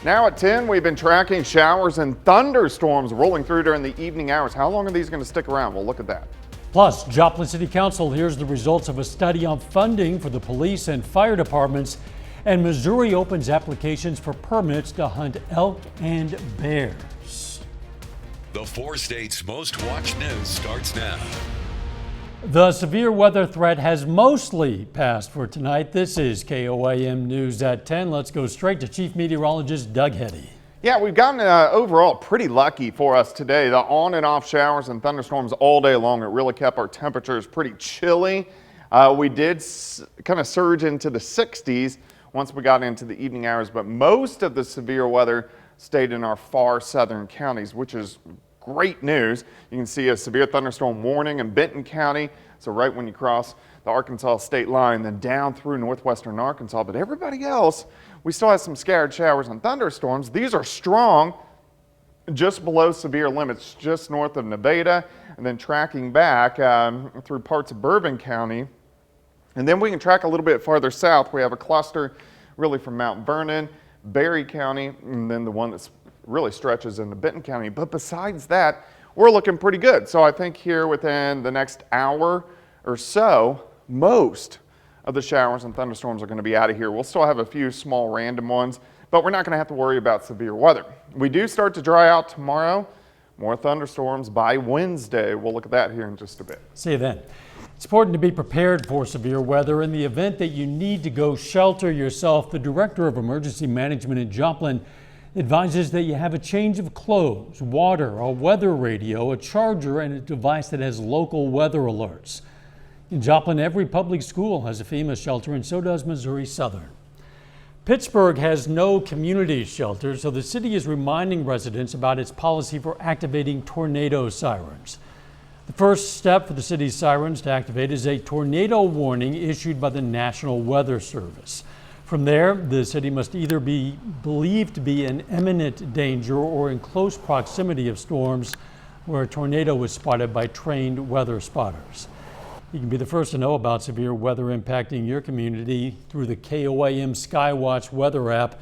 Now at 10, we've been tracking showers and thunderstorms rolling through during the evening hours. How long are these going to stick around? We'll look at that. Plus, Joplin City Council hears the results of a study on funding for the police and fire departments. And Missouri opens applications for permits to hunt elk and bears. The 4 states' most watched news starts now. The severe weather threat has mostly passed for tonight. This is KOAM News at 10. Let's go straight to Chief Meteorologist Doug Heddy. Yeah, we've gotten overall pretty lucky for us today. The on and off showers and thunderstorms all day long. It really kept our temperatures pretty chilly. We did kind of surge into the 60s once we got into the evening hours, but most of the severe weather stayed in our far southern counties, which is great news. You can see a severe thunderstorm warning in Benton County. So right when you cross the Arkansas state line, then down through northwestern Arkansas. But everybody else, we still have some scattered showers and thunderstorms. These are strong, just below severe limits, just north of Nevada, and then tracking back through parts of Bourbon County. And then we can track a little bit farther south. We have a cluster really from Mount Vernon, Berry County, and then the one that's really stretches into Benton County. But besides that, we're looking pretty good. So I think here within the next hour or so, most of the showers and thunderstorms are going to be out of here. We'll still have a few small random ones, but we're not going to have to worry about severe weather. We do start to dry out tomorrow. More thunderstorms by Wednesday. We'll look at that here in just a bit. See you then. It's important to be prepared for severe weather. In the event that you need to go shelter yourself, the Director of Emergency Management in Joplin advises that you have a change of clothes, water, a weather radio, a charger, and a device that has local weather alerts. In Joplin, every public school has a FEMA shelter, and so does Missouri Southern. Pittsburgh has no community shelter, so the city is reminding residents about its policy for activating tornado sirens. The first step for the city's sirens to activate is a tornado warning issued by the National Weather Service. From there, the city must either be believed to be in imminent danger or in close proximity of storms where a tornado was spotted by trained weather spotters. You can be the first to know about severe weather impacting your community through the KOAM Skywatch weather app.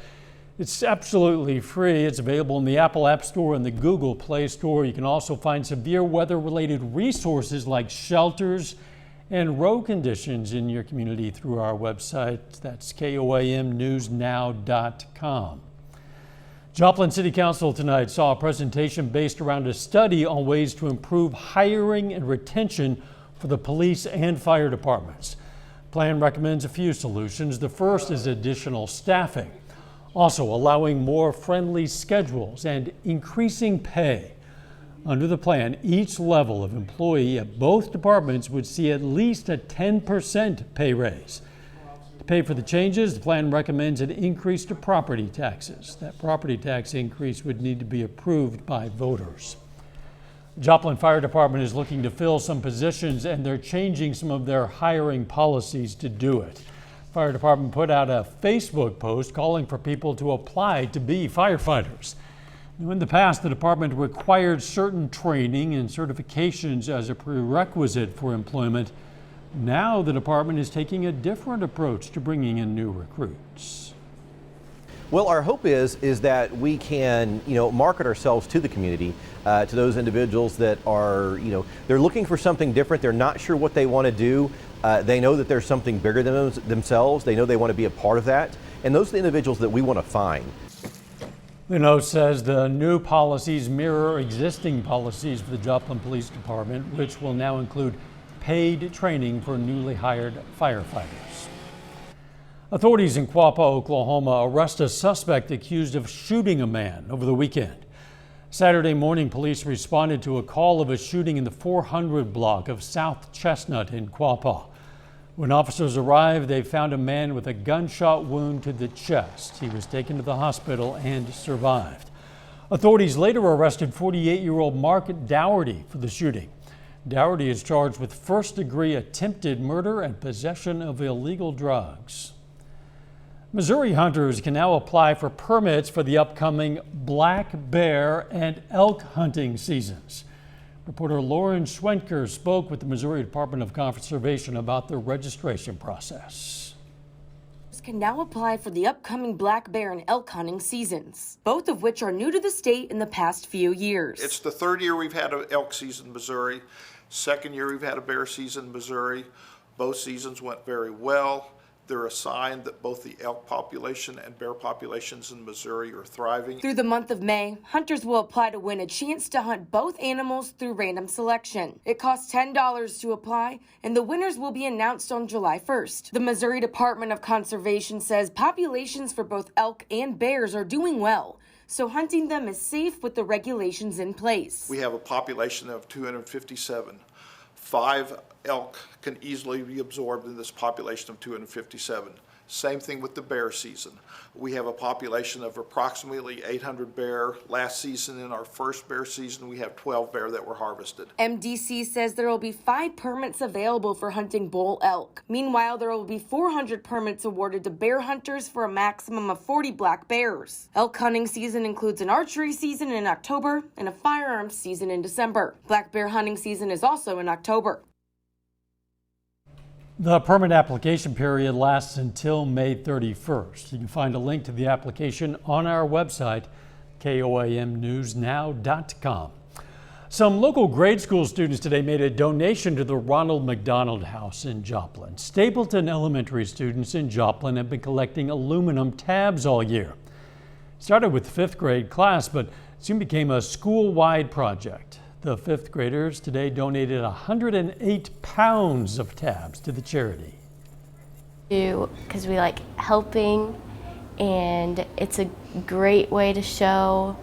It's absolutely free. It's available in the Apple App Store and the Google Play Store. You can also find severe weather-related resources like shelters and road conditions in your community through our website. That's KOAMnewsnow.com. Joplin City Council tonight saw a presentation based around a study on ways to improve hiring and retention for the police and fire departments. The plan recommends a few solutions. The first is additional staffing, also allowing more friendly schedules and increasing pay. Under the plan, each level of employee at both departments would see at least a 10% pay raise. To pay for the changes, the plan recommends an increase to property taxes. That property tax increase would need to be approved by voters. Joplin Fire Department is looking to fill some positions, and they're changing some of their hiring policies to do it. Fire Department put out a Facebook post calling for people to apply to be firefighters. In the past, the department required certain training and certifications as a prerequisite for employment. Now the department is taking a different approach to bringing in new recruits. Well, our hope is that we can, market ourselves to the community, to those individuals that are, they're looking for something different. They're not sure what they want to do. They know that there's something bigger than themselves. They know they want to be a part of that. And those are the individuals that we want to find. The note says the new policies mirror existing policies for the Joplin Police Department, which will now include paid training for newly hired firefighters. Authorities in Cuapa, Oklahoma arrest a suspect accused of shooting a man over the weekend. Saturday morning, police responded to a call of a shooting in the 400 block of South Chestnut in Cuapa. When officers arrived, they found a man with a gunshot wound to the chest. He was taken to the hospital and survived. Authorities later arrested 48-year-old Mark Dougherty for the shooting. Dougherty is charged with first-degree attempted murder and possession of illegal drugs. Missouri hunters can now apply for permits for the upcoming black bear and elk hunting seasons. Reporter Lauren Schwenker spoke with the Missouri Department of Conservation about the registration process. can now apply for the upcoming black bear and elk hunting seasons, both of which are new to the state in the past few years. It's the third year we've had an elk season in Missouri. Second year we've had a bear season in Missouri. Both seasons went very well. They're a sign that both the elk population and bear populations in Missouri are thriving. Through the month of May, hunters will apply to win a chance to hunt both animals through random selection. It costs $10 to apply, and the winners will be announced on July 1st. The Missouri Department of Conservation says populations for both elk and bears are doing well, so hunting them is safe with the regulations in place. We have a population of 257. 5 elk can easily be absorbed in this population of 257. Same thing with the bear season. We have a population of approximately 800 bear. Last season, in our first bear season, we have 12 bear that were harvested. MDC says there will be 5 permits available for hunting bull elk. Meanwhile, there will be 400 permits awarded to bear hunters for a maximum of 40 black bears. Elk hunting season includes an archery season in October and a firearms season in December. Black bear hunting season is also in October. The permit application period lasts until May 31st. You can find a link to the application on our website, koamnewsnow.com. Some local grade school students today made a donation to the Ronald McDonald House in Joplin. Stapleton Elementary students in Joplin have been collecting aluminum tabs all year. Started with the 5th grade class, but soon became a school-wide project. The 5th graders today donated 108 pounds of tabs to the charity. Because we like helping, and it's a great way to show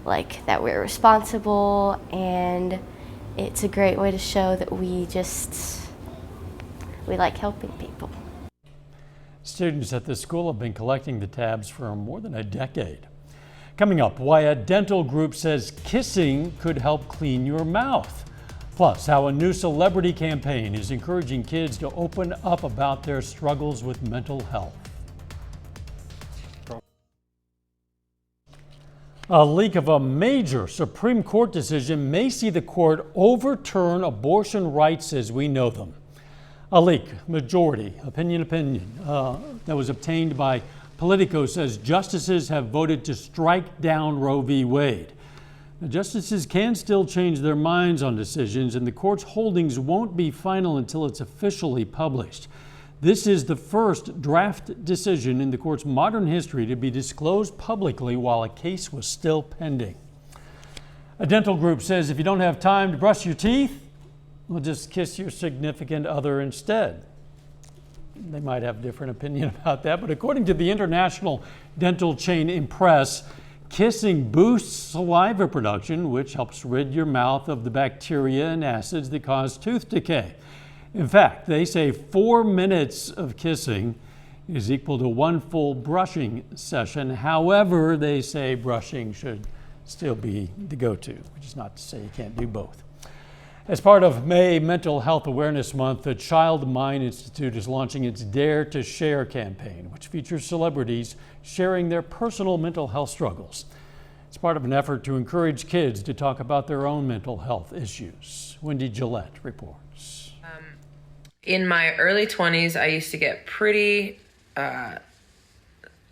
like that we're responsible, and it's a great way to show that we like helping people. Students at the school have been collecting the tabs for more than a decade. Coming up, why a dental group says kissing could help clean your mouth. Plus, how a new celebrity campaign is encouraging kids to open up about their struggles with mental health. A leak of a major Supreme Court decision may see the court overturn abortion rights as we know them. A leak, majority, opinion, that was obtained by Politico says justices have voted to strike down Roe v. Wade. The justices can still change their minds on decisions, and the court's holdings won't be final until it's officially published. This is the first draft decision in the court's modern history to be disclosed publicly while a case was still pending. A dental group says if you don't have time to brush your teeth, well, just kiss your significant other instead. They might have a different opinion about that, but according to the international dental chain Impress, kissing boosts saliva production, which helps rid your mouth of the bacteria and acids that cause tooth decay. In fact, they say 4 minutes of kissing is equal to 1 full brushing session. However, they say brushing should still be the go-to, which is not to say you can't do both. As part of May Mental Health Awareness Month, the Child Mind Institute is launching its Dare to Share campaign, which features celebrities sharing their personal mental health struggles. It's part of an effort to encourage kids to talk about their own mental health issues. Wendy Gillette reports. In my early 20s, I used to get pretty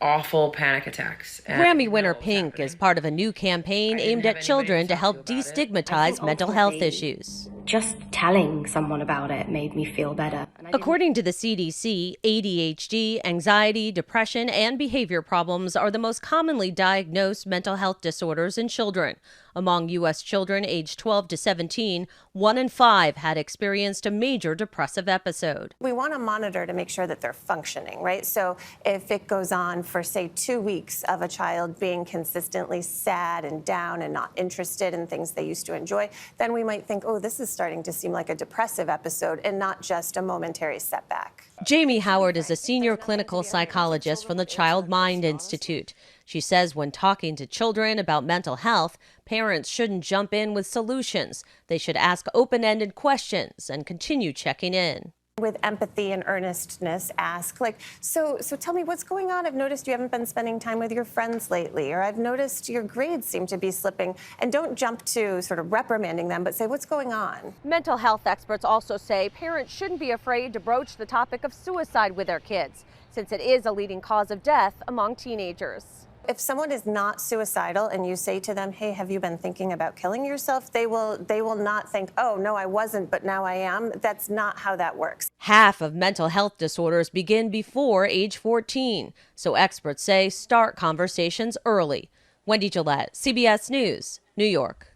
awful panic attacks. Grammy winner Pink is part of a new campaign aimed at children to help destigmatize mental health issues. Just telling someone about it made me feel better. According to the CDC, ADHD, anxiety, depression, and behavior problems are the most commonly diagnosed mental health disorders in children. Among U.S. children aged 12 to 17, 1 in 5 had experienced a major depressive episode. We want to monitor to make sure that they're functioning, right? So if it goes on for, say, 2 weeks of a child being consistently sad and down and not interested in things they used to enjoy, then we might think, oh, this is starting to seem like a depressive episode and not just a momentary setback. Jamie Howard is a senior clinical psychologist from the Child Mind Institute. She says when talking to children about mental health, parents shouldn't jump in with solutions. They should ask open-ended questions and continue checking in. With empathy and earnestness, ask, so tell me what's going on. I've noticed you haven't been spending time with your friends lately, or I've noticed your grades seem to be slipping. And don't jump to sort of reprimanding them, but say, what's going on? Mental health experts also say parents shouldn't be afraid to broach the topic of suicide with their kids. since it is a leading cause of death among teenagers. If someone is not suicidal and you say to them, hey, have you been thinking about killing yourself? They will not think, oh, no, I wasn't, but now I am. That's not how that works. Half of mental health disorders begin before age 14, so experts say start conversations early. Wendy Gillette, CBS News, New York.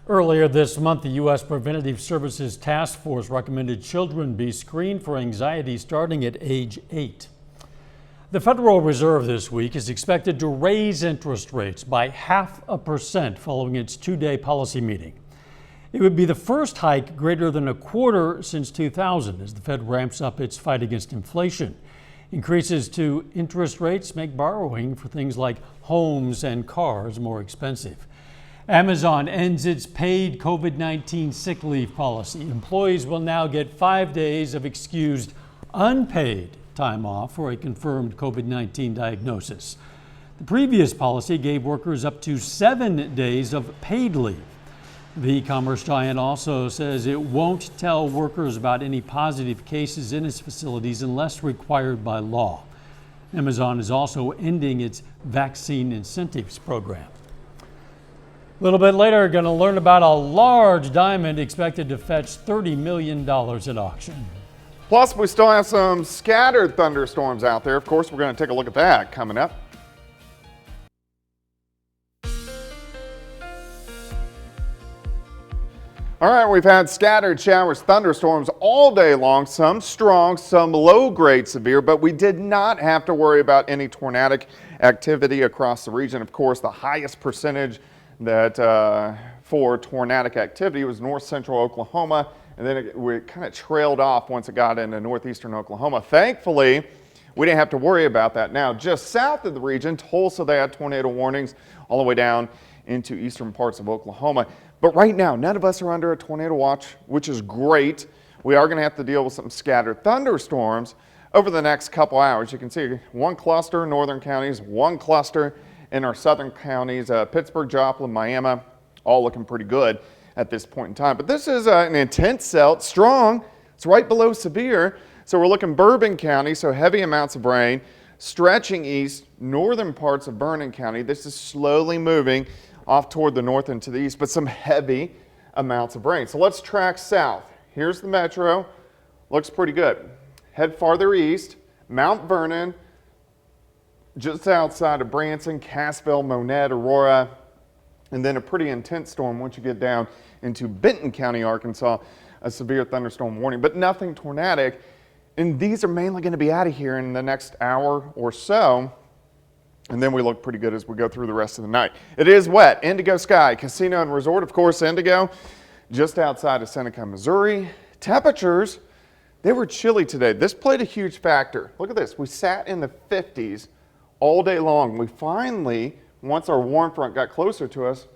Earlier this month, the U.S. Preventative Services Task Force recommended children be screened for anxiety starting at age 8. The Federal Reserve this week is expected to raise interest rates by 0.5% following its two-day policy meeting. It would be the first hike greater than a quarter since 2000 as the Fed ramps up its fight against inflation. Increases to interest rates make borrowing for things like homes and cars more expensive. Amazon ends its paid COVID-19 sick leave policy. Employees will now get 5 days of excused unpaid time off for a confirmed COVID-19 diagnosis. The previous policy gave workers up to 7 days of paid leave. The e-commerce giant also says it won't tell workers about any positive cases in its facilities unless required by law. Amazon is also ending its vaccine incentives program. A little bit later, we're going to learn about a large diamond expected to fetch $30 million at auction. Plus, we still have some scattered thunderstorms out there. Of course, we're going to take a look at that coming up. All right, we've had scattered showers, thunderstorms all day long, some strong, some low-grade severe, but we did not have to worry about any tornadic activity across the region. Of course, the highest percentage that for tornadic activity was north central Oklahoma, and then it kind of trailed off once it got into northeastern Oklahoma. Thankfully, we didn't have to worry about that. Now, just south of the region, Tulsa, they had tornado warnings all the way down into eastern parts of Oklahoma. But right now, none of us are under a tornado watch, which is great. We are going to have to deal with some scattered thunderstorms over the next couple hours. You can see one cluster in northern counties, one cluster in our southern counties, Pittsburgh, Joplin, Miami, all looking pretty good at this point in time. But this is an intense cell. It's strong. It's right below severe. So we're looking Bourbon County, so heavy amounts of rain, stretching east, northern parts of Vernon County. This is slowly moving off toward the north and to the east, but some heavy amounts of rain. So let's track south. Here's the metro. Looks pretty good. Head farther east, Mount Vernon, just outside of Branson, Cassville, Monette, Aurora, and then a pretty intense storm once you get down into Benton County, Arkansas, a severe thunderstorm warning, but nothing tornadic. And these are mainly going to be out of here in the next hour or so. And then we look pretty good as we go through the rest of the night. It is wet. Indigo Sky Casino and Resort, of course, Indigo, just outside of Seneca, Missouri. Temperatures, they were chilly today. This played a huge factor. Look at this. We sat in the 50s all day long. We finally, once our warm front got closer to us,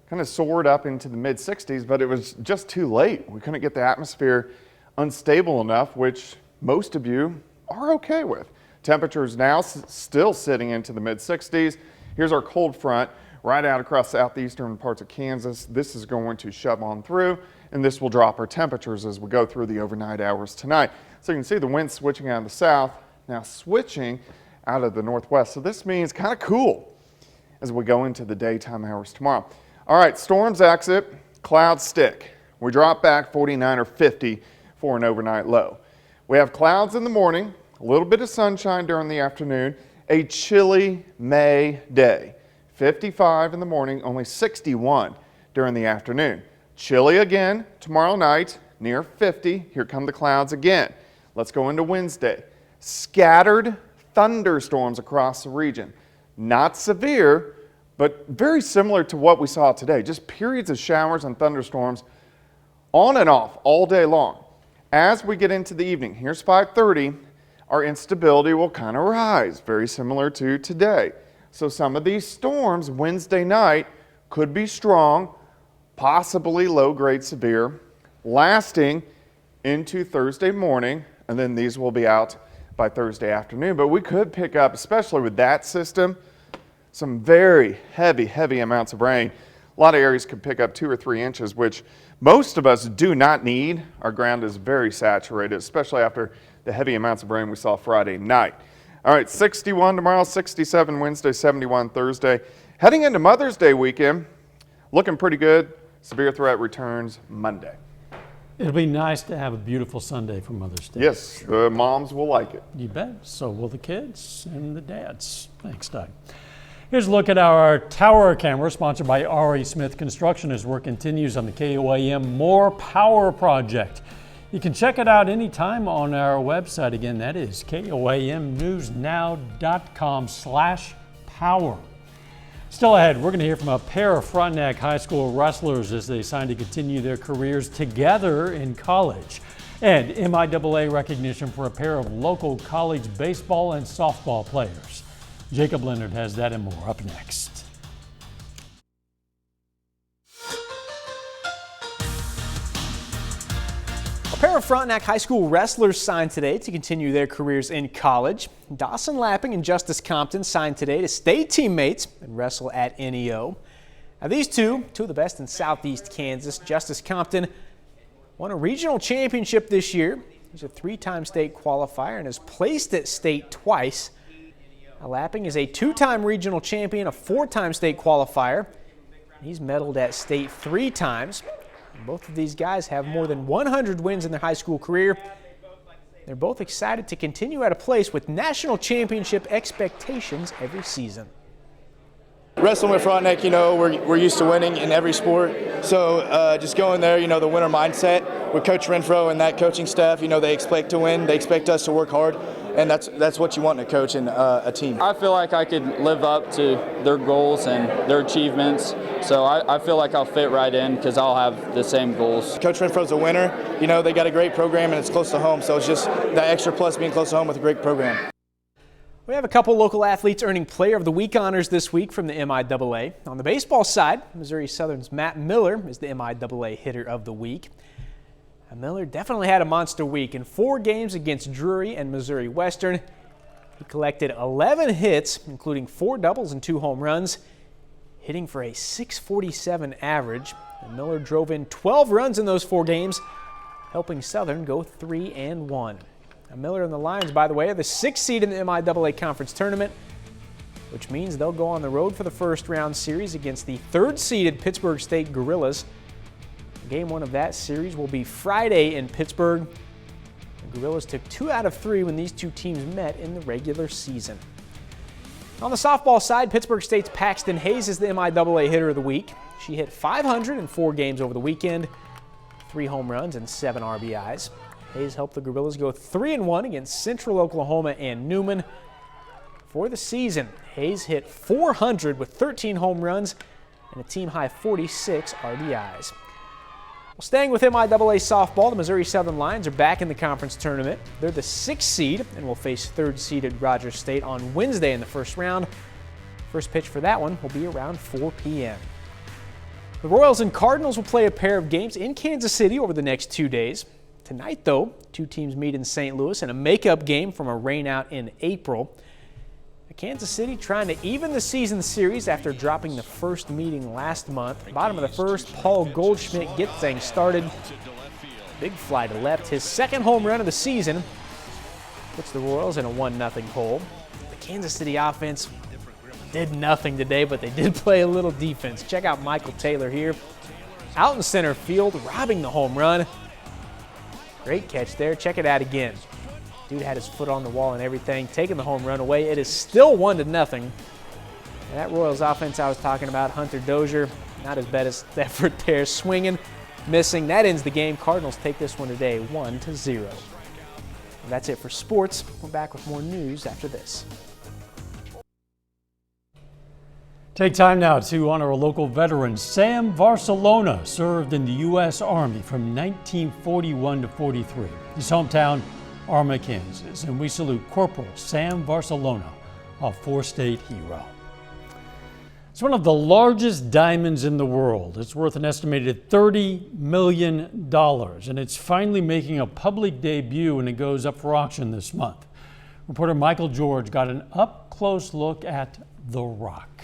kind of soared up into the mid-60s, but it was just too late. We couldn't get the atmosphere unstable enough, which most of you are okay with. Temperatures now still sitting into the mid-60s. Here's our cold front right out across southeastern parts of Kansas. This is going to shove on through, and this will drop our temperatures as we go through the overnight hours tonight. So you can see the wind switching out of the south, now switching out of the northwest. So this means kind of cool as we go into the daytime hours tomorrow. All right, storms exit, clouds stick. We drop back 49 or 50 for an overnight low. We have clouds in the morning, a little bit of sunshine during the afternoon, a chilly May day. 55 in the morning, only 61 during the afternoon. Chilly again tomorrow night, near 50. Here come the clouds again. Let's go into Wednesday. Scattered thunderstorms across the region. Not severe, but very similar to what we saw today. Just periods of showers and thunderstorms on and off all day long. As we get into the evening, here's 5:30, our instability will kind of rise, very similar to today. So some of these storms Wednesday night could be strong, possibly low-grade severe, lasting into Thursday morning, and then these will be out by Thursday afternoon. But we could pick up, especially with that system, some very heavy amounts of rain. A lot of areas could pick up 2 or 3 inches, which most of us do not need. Our ground is very saturated, especially after the heavy amounts of rain we saw Friday night. All right, 61 tomorrow, 67 Wednesday, 71 Thursday. Heading into Mother's Day weekend, looking pretty good. Severe threat returns Monday. It'll be nice to have a beautiful Sunday for Mother's Day. Yes, the moms will like it. You bet. So will the kids and the dads. Thanks, Doug. Here's a look at our tower camera, sponsored by R.E. Smith Construction, as work continues on the KOAM More Power Project. You can check it out anytime on our website. Again, that is koamnewsnow.com/power. Still ahead, we're going to hear from a pair of Frontenac High School wrestlers as they sign to continue their careers together in college. And MIAA recognition for a pair of local college baseball and softball players. Jacob Leonard has that and more up next. A pair of Frontenac High School wrestlers signed today to continue their careers in college. Dawson Lapping and Justice Compton signed today to stay teammates and wrestle at NEO. Now these two of the best in Southeast Kansas. Justice Compton won a regional championship this year. He's a 3-time state qualifier and has placed at state twice. Now, Lapping is a 2-time regional champion, a 4-time state qualifier. He's medaled at state 3 times. Both of these guys have more than 100 wins in their high school career. They're both excited to continue at a place with national championship expectations every season. Wrestling with Frontenac, we're used to winning in every sport. So just going there, the winner mindset with Coach Renfro and that coaching staff, they expect to win. They expect us to work hard. And that's what you want in a coach and a team. I feel like I could live up to their goals and their achievements. So I feel like I'll fit right in because I'll have the same goals. Coach Renfro's a winner. They got a great program and it's close to home. So it's just that extra plus being close to home with a great program. We have a couple local athletes earning Player of the Week honors this week from the MIAA. On the baseball side, Missouri Southern's Matt Miller is the MIAA Hitter of the Week. Miller definitely had a monster week. In 4 games against Drury and Missouri Western, he collected 11 hits, including 4 doubles and 2 home runs, hitting for a .647 average. And Miller drove in 12 runs in those 4 games, helping Southern go 3-1. Now, Miller and the Lions, by the way, are the 6th seed in the MIAA Conference Tournament, which means they'll go on the road for the first-round series against the 3rd-seeded Pittsburgh State Gorillas. Game 1 of that series will be Friday in Pittsburgh. The Gorillas took 2 out of 3 when these two teams met in the regular season. On the softball side, Pittsburgh State's Paxton Hayes is the MIAA Hitter of the Week. She hit .500 in 4 games over the weekend, 3 home runs and 7 RBIs. Hayes helped the Gorillas go 3-1 against Central Oklahoma and Newman. For the season, Hayes hit .400 with 13 home runs and a team-high 46 RBIs. Well, staying with MIAA softball, the Missouri Southern Lions are back in the conference tournament. They're the 6th seed and will face 3rd-seeded Rogers State on Wednesday in the first round. First pitch for that one will be around 4 p.m. The Royals and Cardinals will play a pair of games in Kansas City over the next 2 days. Tonight, though, 2 teams meet in St. Louis in a makeup game from a rainout in April. Kansas City trying to even the season series after dropping the first meeting last month. Bottom of the first, Paul Goldschmidt gets things started. Big fly to left, his 2nd home run of the season. Puts the Royals in a 1-0 hole. The Kansas City offense did nothing today, but they did play a little defense. Check out Michael Taylor here. Out in center field, robbing the home run. Great catch there. Check it out again. Dude had his foot on the wall and everything, taking the home run away. It is still 1-0. And that Royals offense I was talking about, Hunter Dozier, not his best effort there. Swinging, missing. That ends the game. Cardinals take this one today, 1-0. And that's it for sports. We're back with more news after this. Take time now to honor a local veteran. Sam Barcelona served in the U.S. Army from 1941 to 43. His hometown, Arma, Kansas, and we salute Corporal Sam Barcelona, a 4-state hero. It's one of the largest diamonds in the world. It's worth an estimated $30 million, and it's finally making a public debut, and it goes up for auction this month. Reporter Michael George got an up-close look at the rock.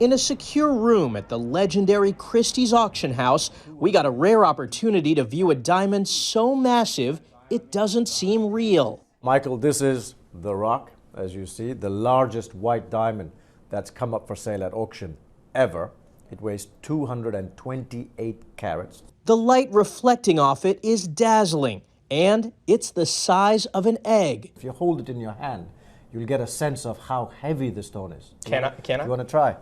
In a secure room at the legendary Christie's auction house, we got a rare opportunity to view a diamond so massive it doesn't seem real. Michael, this is the rock, as you see, the largest white diamond that's come up for sale at auction ever. It weighs 228 carats. The light reflecting off it is dazzling, and it's the size of an egg. If you hold it in your hand, you'll get a sense of how heavy the stone is. Can I? You want to try?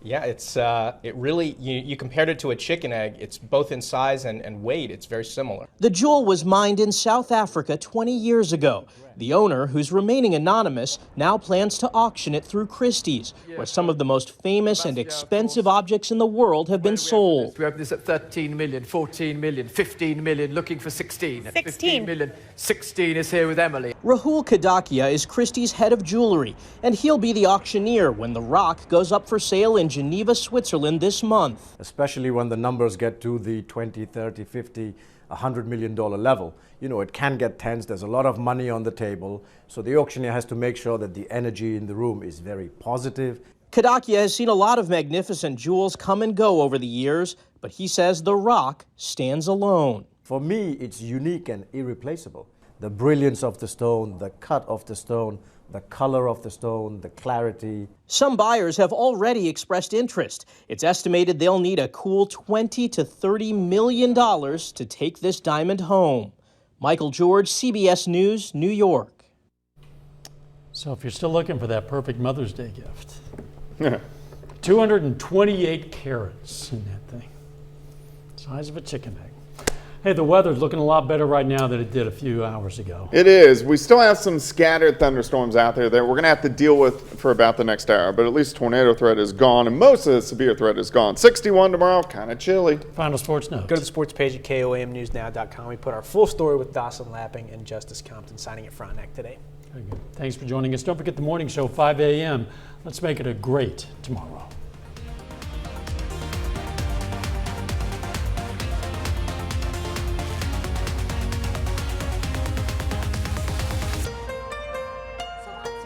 Yeah, it's it really, you compared it to a chicken egg. It's both in size and weight. It's very similar. The jewel was mined in South Africa 20 years ago. The owner, who's remaining anonymous, now plans to auction it through Christie's, where some of the most famous and expensive objects in the world have been sold. We opened this at 13 million, 14 million, 15 million, looking for 16. 15 million, 16 is here with Emily. Rahul Kadakia is Christie's head of jewelry, and he'll be the auctioneer when the rock goes up for sale in Geneva, Switzerland this month. Especially when the numbers get to the 20, 30, 50, $100 million level. You know, it can get tense. There's a lot of money on the table. So the auctioneer has to make sure that the energy in the room is very positive. Kadakia has seen a lot of magnificent jewels come and go over the years, but he says the rock stands alone. For me, it's unique and irreplaceable. The brilliance of the stone, the cut of the stone, the color of the stone, the clarity. Some buyers have already expressed interest. It's estimated they'll need a cool $20 to $30 million to take this diamond home. Michael George, CBS News, New York. So if you're still looking for that perfect Mother's Day gift, 228 carats in that thing. Size of a chicken egg. Hey, the weather's looking a lot better right now than it did a few hours ago. It is. We still have some scattered thunderstorms out there that we're going to have to deal with for about the next hour, but at least tornado threat is gone, and most of the severe threat is gone. 61 tomorrow, kind of chilly. Final sports note. Go to the sports page at KOAMNewsNow.com. We put our full story with Dawson Lapping and Justice Compton signing at Frontenac today. Very good. Thanks for joining us. Don't forget the morning show, 5 a.m. Let's make it a great tomorrow.